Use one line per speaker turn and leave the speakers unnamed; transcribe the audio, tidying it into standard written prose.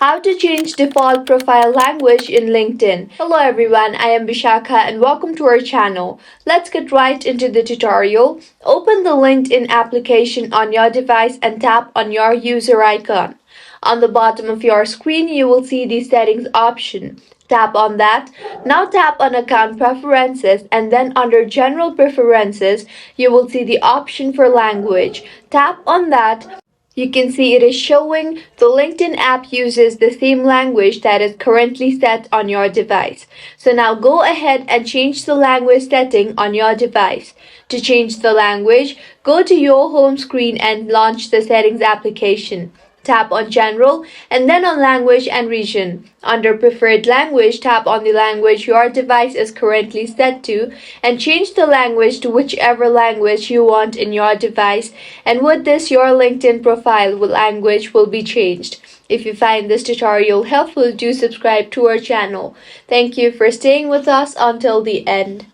How to change default profile language in LinkedIn. Hello everyone, I am Vishakha and welcome to our channel. Let's get right into the tutorial. Open the LinkedIn application on your device and tap on your user icon. On the bottom of your screen, you will see the settings option. Tap on that. Now tap on account preferences and then under general preferences, you will see the option for language. Tap on that. You can see it is showing the LinkedIn app uses the same language that is currently set on your device. So now go ahead and change the language setting on your device. To change the language, go to your home screen and launch the settings application. Tap on General and then on Language and Region. Under Preferred Language, tap on the language your device is currently set to and change the language to whichever language you want in your device. And with this, your LinkedIn profile language will be changed. If you find this tutorial helpful, do subscribe to our channel. Thank you for staying with us until the end.